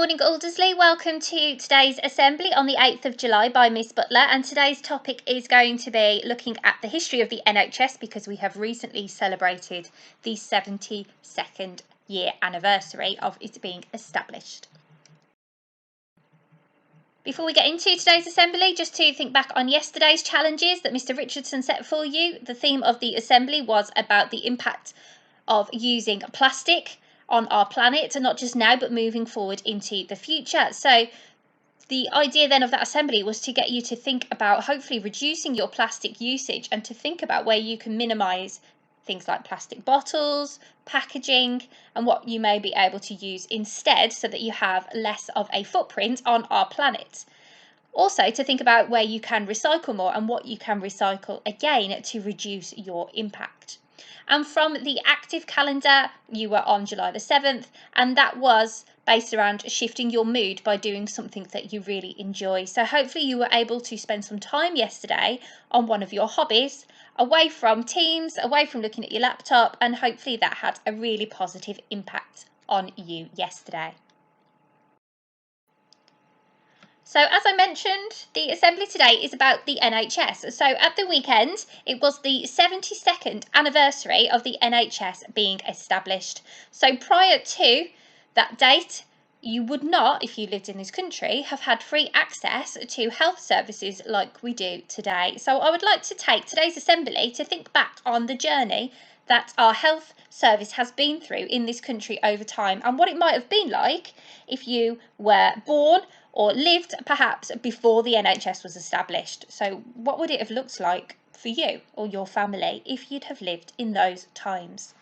morning, Aldersley. Welcome to today's assembly on the 8th of July by Miss Butler, and today's topic is going to be looking at the history of the NHS because we have recently celebrated the 72nd year anniversary of it being established. Before we get into today's assembly, just to think back on yesterday's challenges that Mr. Richardson set for you. The theme of the assembly was about the impact of using plastic on our planet, and not just now but moving forward into the future. So the idea then of that assembly was to get you to think about hopefully reducing your plastic usage and to think about where you can minimise things like plastic bottles, packaging, and what you may be able to use instead so that you have less of a footprint on our planet. Also to think about where you can recycle more and what you can recycle again to reduce your impact. And from the active calendar, you were on July the 7th, and that was based around shifting your mood by doing something that you really enjoy. So hopefully you were able to spend some time yesterday on one of your hobbies, away from Teams, away from looking at your laptop, and hopefully that had a really positive impact on you yesterday. So as I mentioned, the assembly today is about the NHS. So at the weekend, it was the 72nd anniversary of the NHS being established. So prior to that date, you would not, if you lived in this country, have had free access to health services like we do today. So I would like to take today's assembly to think back on the journey that our health service has been through in this country over time and what it might have been like if you were born or lived perhaps before the NHS was established. So what would it have looked like for you or your family if you'd have lived in those times?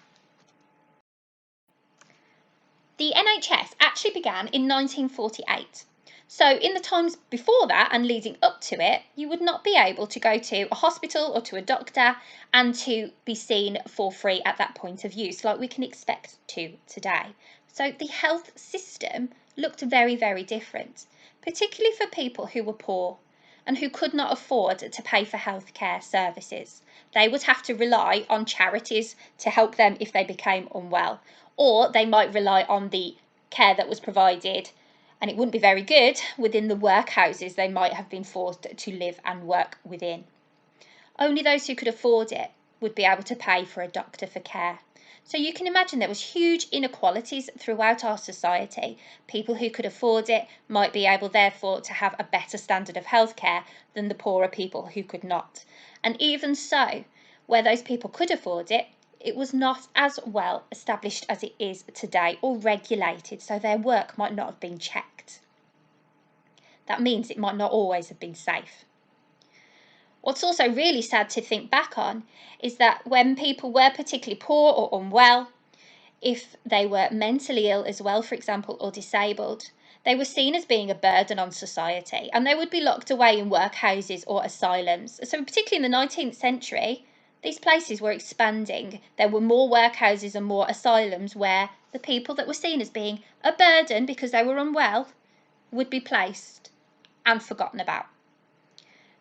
The NHS actually began in 1948. So in the times before that and leading up to it, you would not be able to go to a hospital or to a doctor and to be seen for free at that point of use like we can expect to today. So the health system looked very, very different, particularly for people who were poor and who could not afford to pay for healthcare services. They would have to rely on charities to help them if they became unwell, or they might rely on the care that was provided, and it wouldn't be very good, within the workhouses they might have been forced to live and work within. Only those who could afford it would be able to pay for a doctor for care. So you can imagine there was huge inequalities throughout our society. People who could afford it might be able therefore to have a better standard of healthcare than the poorer people who could not. And even so, where those people could afford it, it was not as well established as it is today or regulated, so their work might not have been checked. That means it might not always have been safe. What's also really sad to think back on is that when people were particularly poor or unwell, if they were mentally ill as well, for example, or disabled, they were seen as being a burden on society and they would be locked away in workhouses or asylums. So particularly in the 19th century, these places were expanding. There were more workhouses and more asylums where the people that were seen as being a burden because they were unwell would be placed and forgotten about.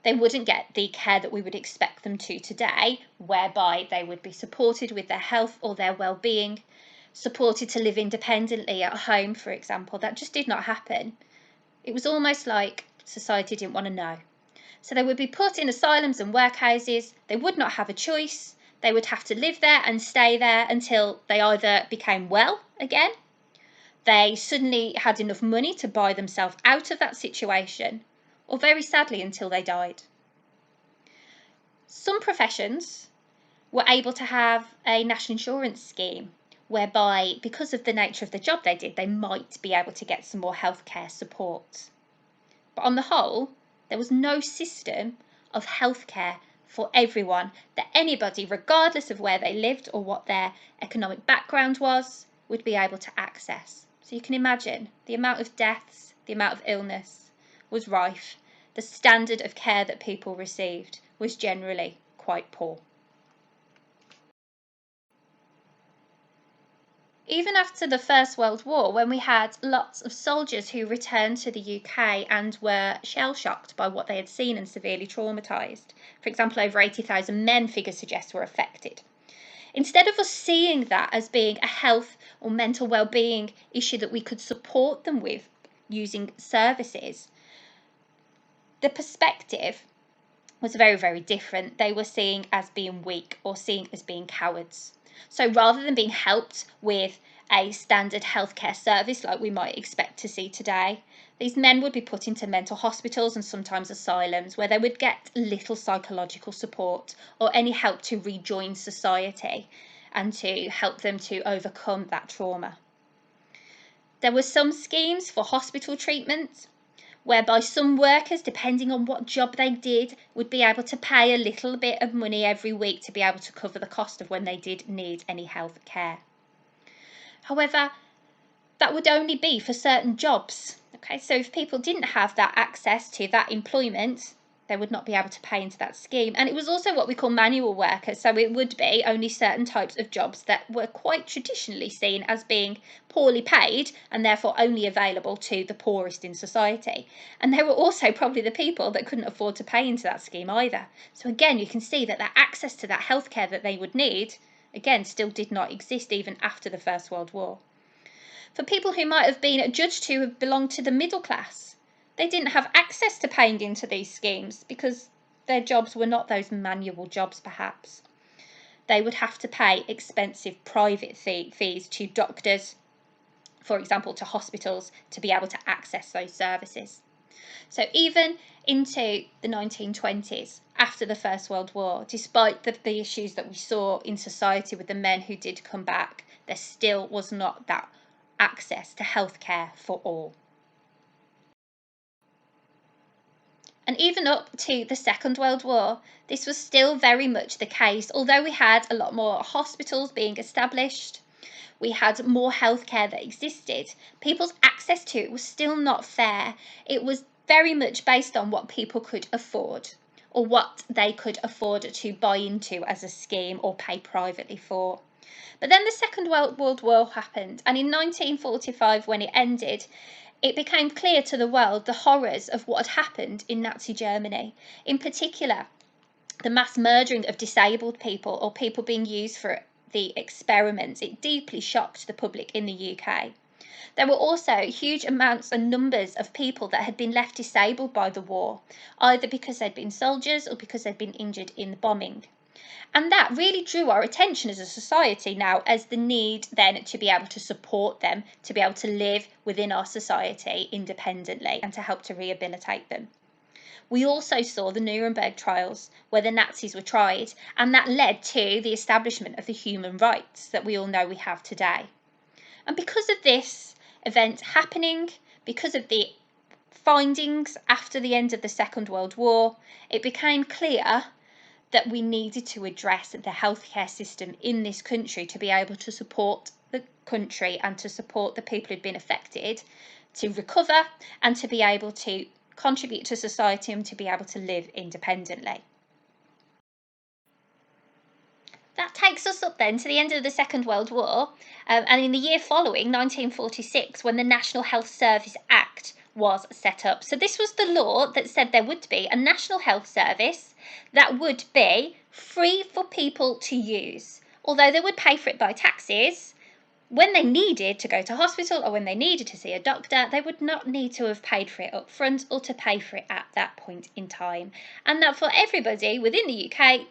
They wouldn't get the care that we would expect them to today, whereby they would be supported with their health or their well-being, supported to live independently at home, for example. That just did not happen. It was almost like society didn't want to know. So they would be put in asylums and workhouses. They would not have a choice. They would have to live there and stay there until they either became well again, they suddenly had enough money to buy themselves out of that situation, or very sadly until they died. Some professions were able to have a national insurance scheme whereby, because of the nature of the job they did, they might be able to get some more healthcare support. But on the whole, there was no system of healthcare for everyone that anybody, regardless of where they lived or what their economic background was, would be able to access. So you can imagine the amount of deaths, the amount of illness was rife. The standard of care that people received was generally quite poor. Even after the First World War, when we had lots of soldiers who returned to the UK and were shell-shocked by what they had seen and severely traumatised, for example, over 80,000 men, figures suggest, were affected. Instead of us seeing that as being a health or mental well-being issue that we could support them with, using services, the perspective was very, very different. They were seen as being weak or seen as being cowards. So rather than being helped with a standard healthcare service like we might expect to see today, these men would be put into mental hospitals and sometimes asylums where they would get little psychological support or any help to rejoin society and to help them to overcome that trauma. There were some schemes for hospital treatment whereby some workers, depending on what job they did, would be able to pay a little bit of money every week to be able to cover the cost of when they did need any health care. However, that would only be for certain jobs. Okay, so if people didn't have that access to that employment, they would not be able to pay into that scheme. And it was also what we call manual workers. So it would be only certain types of jobs that were quite traditionally seen as being poorly paid and therefore only available to the poorest in society. And they were also probably the people that couldn't afford to pay into that scheme either. So again, you can see that that access to that healthcare that they would need, again, still did not exist even after the First World War. For people who might have been judged to have belonged to the middle class, they didn't have access to paying into these schemes because their jobs were not those manual jobs perhaps. They would have to pay expensive private fees to doctors, for example, to hospitals, to be able to access those services. So even into the 1920s, after the First World War, despite the issues that we saw in society with the men who did come back, there still was not that access to healthcare for all. And even up to the Second World War, this was still very much the case. Although we had a lot more hospitals being established, we had more healthcare that existed, people's access to it was still not fair. It was very much based on what people could afford or what they could afford to buy into as a scheme or pay privately for. But then the Second World War happened, and in 1945, when it ended, it became clear to the world the horrors of what had happened in Nazi Germany. In particular, the mass murdering of disabled people or people being used for the experiments. It deeply shocked the public in the UK. There were also huge amounts and numbers of people that had been left disabled by the war, either because they'd been soldiers or because they'd been injured in the bombing. And that really drew our attention as a society now as the need then to be able to support them, to be able to live within our society independently and to help to rehabilitate them. We also saw the Nuremberg trials where the Nazis were tried, and that led to the establishment of the human rights that we all know we have today. And because of this event happening, because of the findings after the end of the Second World War, it became clear that we needed to address the healthcare system in this country to be able to support the country and to support the people who'd been affected to recover and to be able to contribute to society and to be able to live independently. That takes us up then to the end of the Second World War, and in the year following, 1946, when the National Health Service Act was set up. So this was the law that said there would be a National Health Service that would be free for people to use. Although they would pay for it by taxes, when they needed to go to hospital or when they needed to see a doctor, they would not need to have paid for it up front or to pay for it at that point in time. And that for everybody within the UK,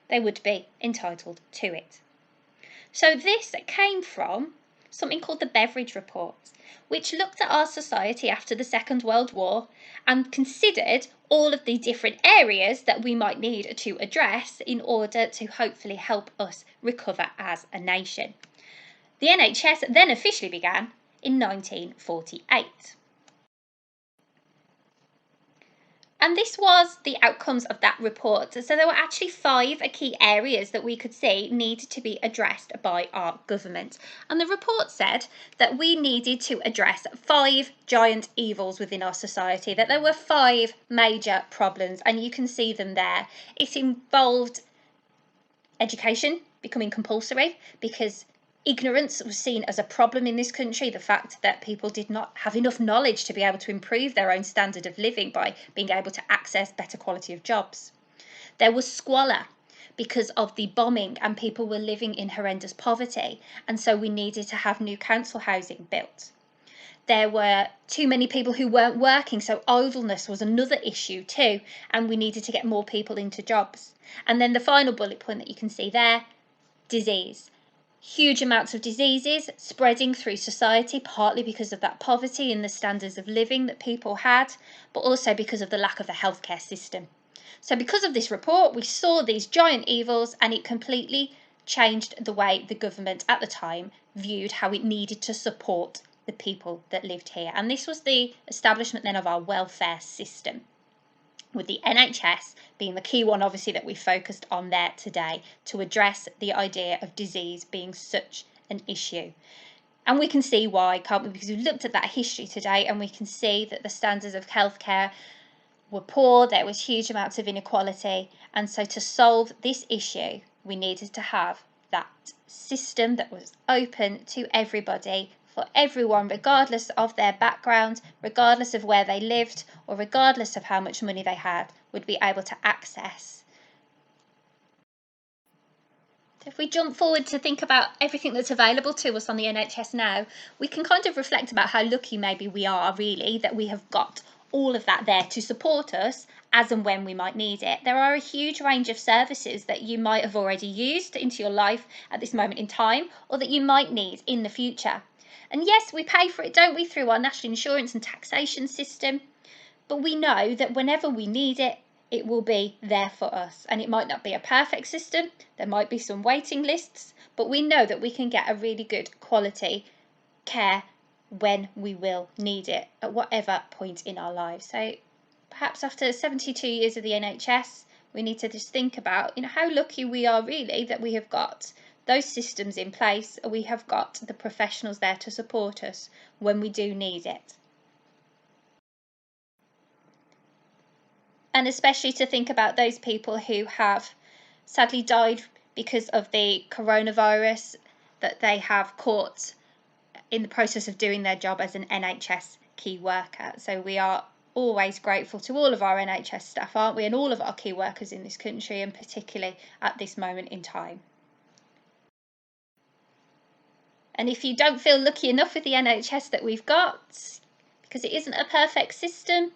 they would be entitled to it. So this came from something called the Beveridge Report, which looked at our society after the Second World War and considered all of the different areas that we might need to address in order to hopefully help us recover as a nation. The NHS then officially began in 1948. And this was the outcomes of that report. So there were actually 5 key areas that we could see needed to be addressed by our government. And the report said that we needed to address 5 giant evils within our society, that there were 5 major problems, and you can see them there. It involved education becoming compulsory because ignorance was seen as a problem in this country, the fact that people did not have enough knowledge to be able to improve their own standard of living by being able to access better quality of jobs. There was squalor because of the bombing and people were living in horrendous poverty, and so we needed to have new council housing built. There were too many people who weren't working, so idleness was another issue too, and we needed to get more people into jobs. And then the final bullet point that you can see there, disease. Huge amounts of diseases spreading through society, partly because of that poverty and the standards of living that people had, but also because of the lack of the healthcare system. So because of this report, we saw these giant evils, and it completely changed the way the government at the time viewed how it needed to support the people that lived here. And this was the establishment then of our welfare system, with the NHS being the key one, obviously, that we focused on there today to address the idea of disease being such an issue. And we can see why, can't we? Because we've looked at that history today, and we can see that the standards of healthcare were poor, there was huge amounts of inequality, and so to solve this issue, we needed to have that system that was open to everybody, for everyone, regardless of their background, regardless of where they lived, or regardless of how much money they had, would be able to access. So if we jump forward to think about everything that's available to us on the NHS now, we can kind of reflect about how lucky maybe we are, really, that we have got all of that there to support us as and when we might need it. There are a huge range of services that you might have already used into your life at this moment in time, or that you might need in the future. And yes, we pay for it, don't we, through our national insurance and taxation system, but we know that whenever we need it, it will be there for us. And it might not be a perfect system, there might be some waiting lists, but we know that we can get a really good quality care when we will need it at whatever point in our lives. So perhaps after 72 years of the NHS, we need to just think about, how lucky we are really that we have got those systems in place, and we have got the professionals there to support us when we do need it. And especially to think about those people who have sadly died because of the coronavirus that they have caught in the process of doing their job as an NHS key worker. So we are always grateful to all of our NHS staff, aren't we, and all of our key workers in this country, and particularly at this moment in time. And if you don't feel lucky enough with the NHS that we've got, because it isn't a perfect system,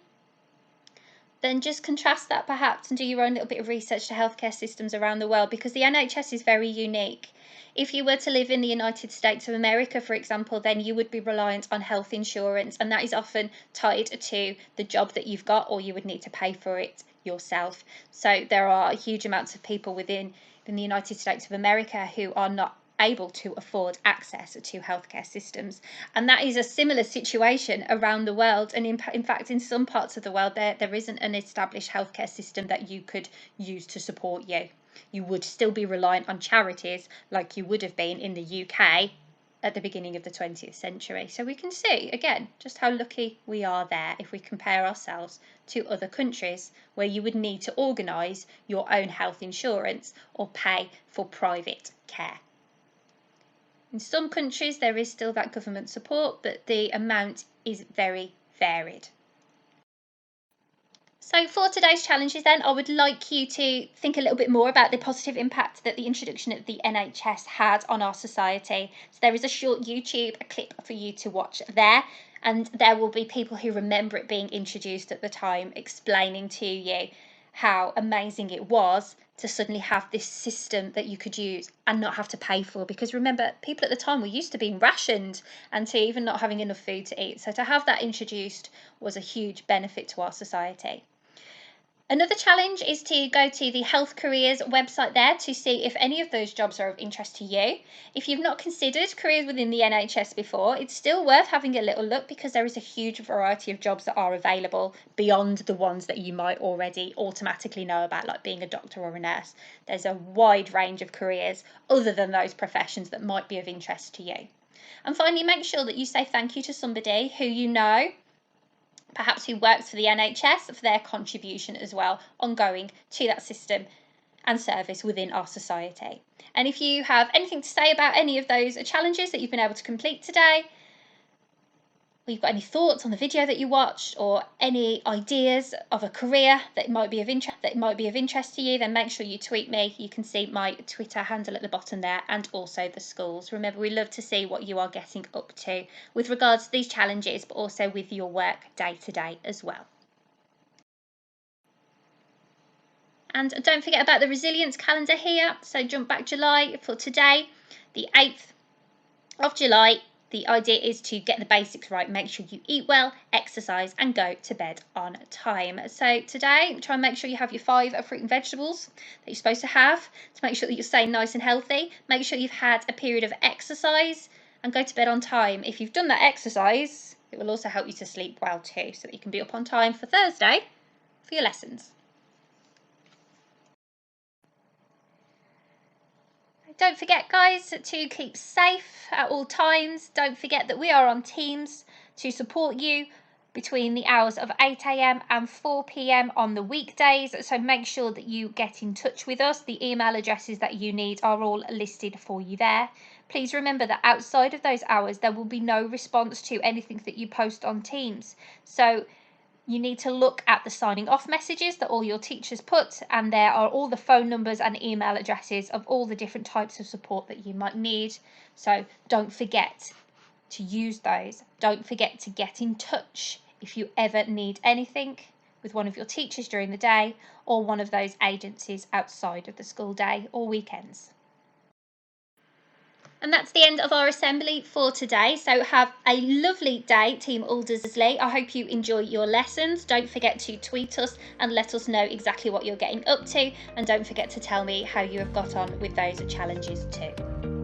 then just contrast that perhaps and do your own little bit of research to healthcare systems around the world, because the NHS is very unique. If you were to live in the United States of America, for example, then you would be reliant on health insurance, and that is often tied to the job that you've got, or you would need to pay for it yourself. So there are huge amounts of people within the United States of America who are not able to afford access to healthcare systems, and that is a similar situation around the world. And in fact, in some parts of the world, there isn't an established healthcare system that you could use to support you. You would still be reliant on charities like you would have been in the UK at the beginning of the 20th century. So we can see again just how lucky we are there if we compare ourselves to other countries where you would need to organise your own health insurance or pay for private care. In some countries, there is still that government support, but the amount is very varied. So for today's challenges then, I would like you to think a little bit more about the positive impact that the introduction of the NHS had on our society. So there is a short YouTube clip for you to watch there, and there will be people who remember it being introduced at the time explaining to you how amazing it was to suddenly have this system that you could use and not have to pay for. Because remember, people at the time were used to being rationed and to even not having enough food to eat. So to have that introduced was a huge benefit to our society. Another challenge is to go to the Health Careers website there to see if any of those jobs are of interest to you. If you've not considered careers within the NHS before, it's still worth having a little look, because there is a huge variety of jobs that are available beyond the ones that you might already automatically know about, like being a doctor or a nurse. There's a wide range of careers other than those professions that might be of interest to you. And finally, make sure that you say thank you to somebody who you know, perhaps who works for the NHS, for their contribution as well ongoing to that system and service within our society. And if you have anything to say about any of those challenges that you've been able to complete today, or you've got any thoughts on the video that you watched, or any ideas of a career that might be of interest to you, then make sure you tweet me. You can see my Twitter handle at the bottom there, and also the schools. Remember, we love to see what you are getting up to with regards to these challenges, but also with your work day to day as well. And don't forget about the resilience calendar here. So jump back July for today, the 8th of July. The idea is to get the basics right. Make sure you eat well, exercise, and go to bed on time. So today, try and make sure you have your 5 fruit and vegetables that you're supposed to have to make sure that you're staying nice and healthy. Make sure you've had a period of exercise and go to bed on time. If you've done that exercise, it will also help you to sleep well too, so that you can be up on time for Thursday for your lessons. Don't forget, guys, to keep safe at all times. Don't forget that we are on Teams to support you between the hours of 8 a.m. and 4 p.m. on the weekdays. So make sure that you get in touch with us. The email addresses that you need are all listed for you there. Please remember that outside of those hours, there will be no response to anything that you post on Teams. So you need to look at the signing off messages that all your teachers put, and there are all the phone numbers and email addresses of all the different types of support that you might need. So don't forget to use those. Don't forget to get in touch if you ever need anything with one of your teachers during the day, or one of those agencies outside of the school day or weekends. And that's the end of our assembly for today. So have a lovely day, Team Aldersley. I hope you enjoy your lessons. Don't forget to tweet us and let us know exactly what you're getting up to. And don't forget to tell me how you have got on with those challenges too.